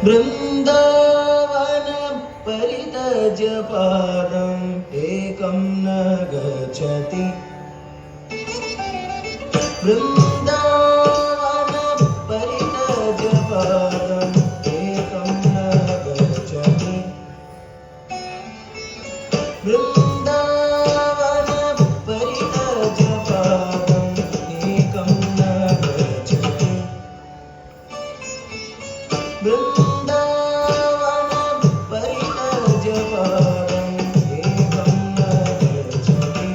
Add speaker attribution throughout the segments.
Speaker 1: बृन्दावन परितज्य पादम् एकं न गच्छति बृन्दावन परितज्य पादम् एकं न गच्छति बृन्दावन परितज्य पादम् एकं न गच्छति बृन्दावन परितज्य पादम् एकं न गच्छति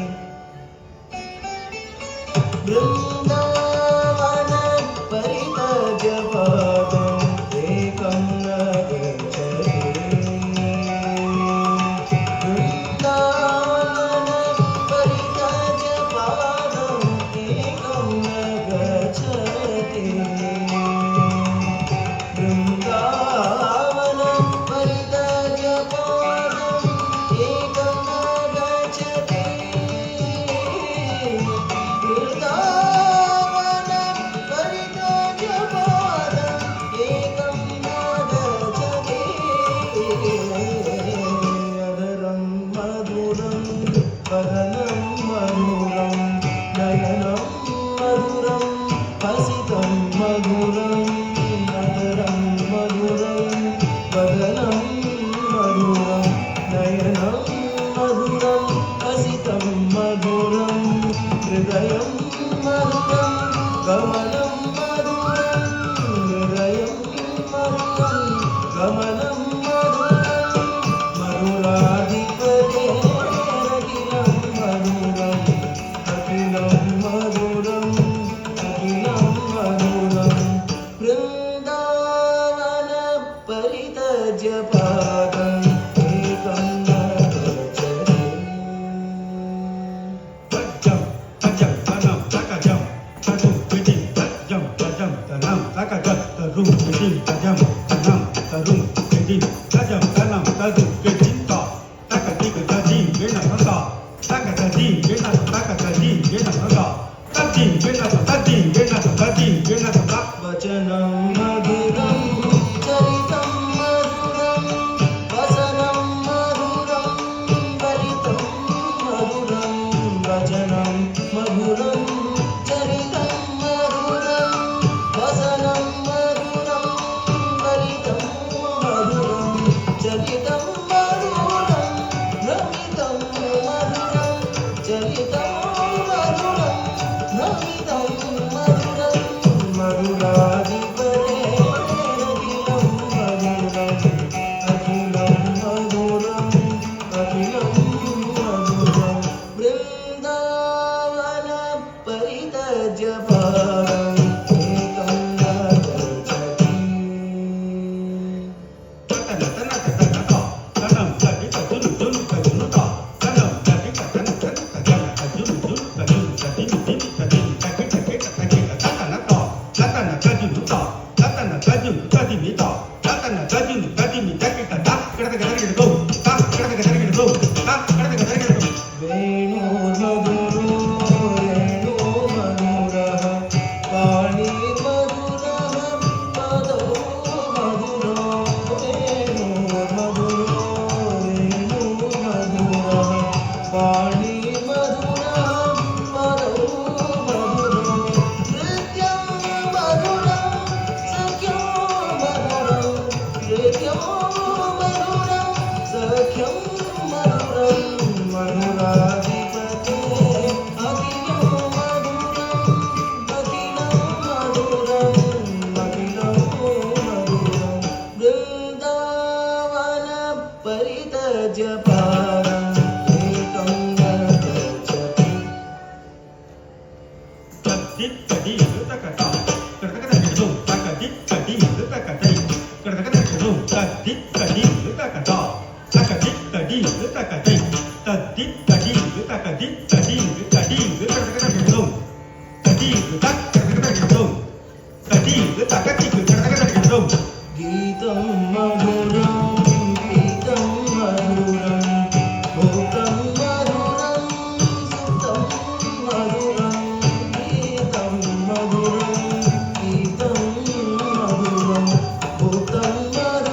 Speaker 1: बृन्दावन परितज्य पादम् एकं न गच्छति बृन्दावन परितज्य पादम् एकं न गच्छति बृन्दावन परितज्य पादम् एकं न गच्छति बृन्दावन परितज्य पादम् एकं न गच्छति अधरं मधुरं वदनं मधुरं नयनं मधुरं हसितं मधुरम् अधरं मधुरं वदनं मधुरं नयनं मधुरं हसितं मधुरं हृदयं मधुरं गमनं मधुरं हृदयं मधुरं गमनं मधुरं मधुराधिपते अखिलं मधुरम् अखिलं मधुरम् अखिलं मधुरम् बृन्दावन परितज्य पादम् एकं न गच्छति
Speaker 2: तज्जं तजं तनं तकजं तदुं विधिं तज्जं तजं तनं तकजं तरुं विधिं तजं तनं तरुं विधिं तजं तनं तदुं विधिं ता तकदिग तजिं विनहता तकतजिं विनह तकतजिं विनहता तजिं विनह तजिं विनह तजिं विनहता
Speaker 1: वचनं मधुरं चरितं मधुरं वसनं मधुरं वलितं मधुरं वचनं मधुरं चरितं मधुरं वसनं मधुरं वलितं मधुरं चरितं मधुरं नमितं मधुरं चरितं मधुरं नमितं मधुरं मधुराधिपते अखिलं मधुरम् अखिलं मधुरम् अखिलं मधुरम् बृन्दावन परितज्य पादम् एकं न गच्छति
Speaker 2: ततन तन ततनता तनं तदि तजुनु जुनु तजुनुता तनं तदि ततन तन तजन तजुनु जुनु तजुनु तजिनु जिनु तजिनु तकि तकि तकि ततनता ततन तजुनुता ततन तजुनु तजिमिता ततन तजुनु तजिमि तकि तता कडदगदगिडगो ता कडदगदगिडगो ता कडदगदगिडगो
Speaker 1: वेणुर्मधुरो वेणुमधुरः पाणिर्मधुरः पदो मधुरो वेणुर्मधुरो वेणुमधुरः पाणिर्मधुरः पदो मधुरो नृत्यं मधुरं सख्यं मधुरं नृत्यं मधुरं सख्यं मधुरं मधुराधिपते अखिलं मधुरम् अखिलं मधुरम् अखिलं मधुरम् बृन्दावन परितज्य पादम् एकं न गच्छति
Speaker 2: तद्दि तदि तकता कडदगदगिडगो तकदि तदि तकतै कडदगदगिडगो तद्दि तदि तकता तकदि तदि तकतै तद्दि तदि तकदि तदि तदि कडदगदगिडगो तदि तक कडदगदगिडगो तदि तकति कडदगदगिडगो
Speaker 1: गीतं मधुरं गीतं मधुरं भोगं मधुरं सुतं मधुरं गीतं मधुरं गीतं मधुरं भोगं मधुरं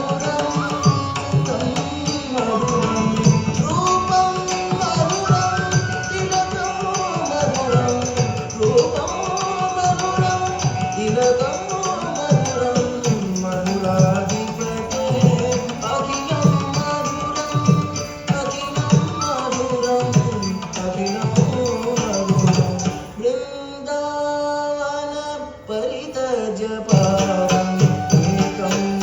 Speaker 1: जपारं एकं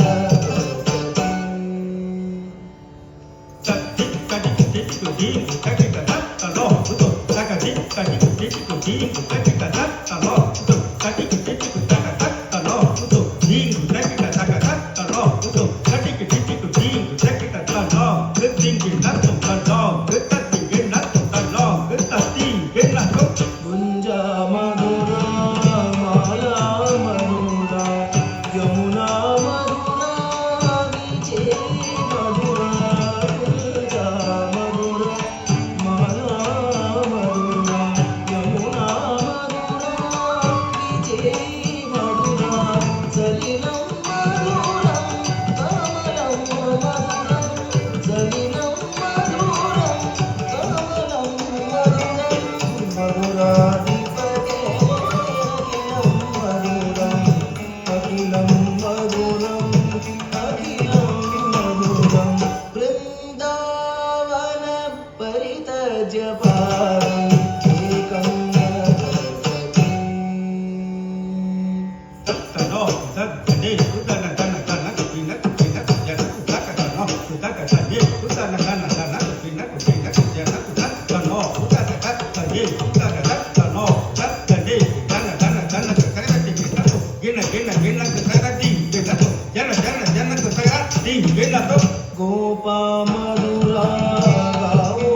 Speaker 1: गुञ्जा मधुरा माला मधुरा यमुना मधुरा वीचे मधुरा गुञ्जा मधुरा माला मधुरा यमुना मधुरा वीचे मधुरा सलिलं मधुरं कमलं मधुरं सलिलं मधुरं कमलं मधुरं मधुराधिपते अखिलं मधुरं अखिलं मधुरं वृन्दावन परितजपारम् एकं गोपा मधुरा गावो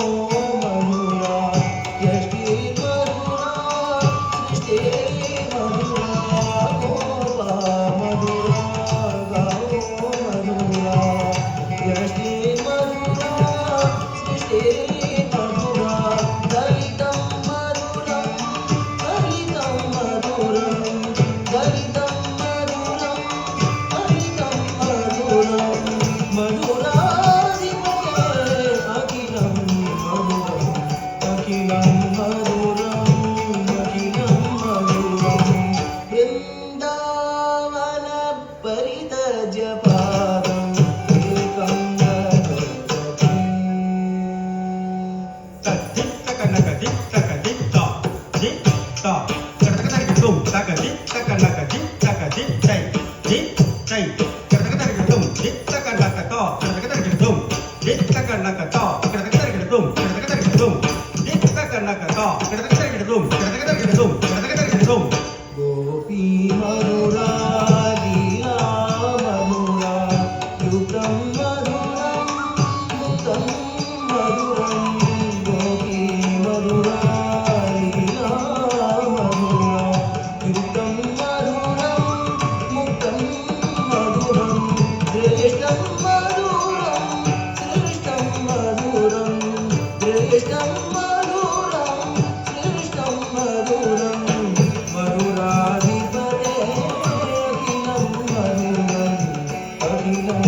Speaker 1: मधुरा यष्टि मधुरा सृष्टि मधुरा गोपा मधुरा गावो मधुरा यष्टि मधुरा सृष्टि मधुरा दलितं मधुरं दलितं मधुरं दलितं मधुरं दलितं मधुरं मधुराधिपते अखिलं मधुरम् अखिलं मधुरम् अखिलं मधुरम् वृन्दावन परितजपारम् एकं गोपी मधुरा लीला मधुरा युक्तं मधुरं मुक्तं मधुरं गोपी मधुरा लीला मधुरा युक्तं मधुरं मुक्तं मधुरं श्रेष्ठं मधुरं श्रेष्ठं मधुरं श्रेष्ठं मधुरं श्रेष्ठं मधुरं मधुराधिपते अखिलं मधुरम् अखिलं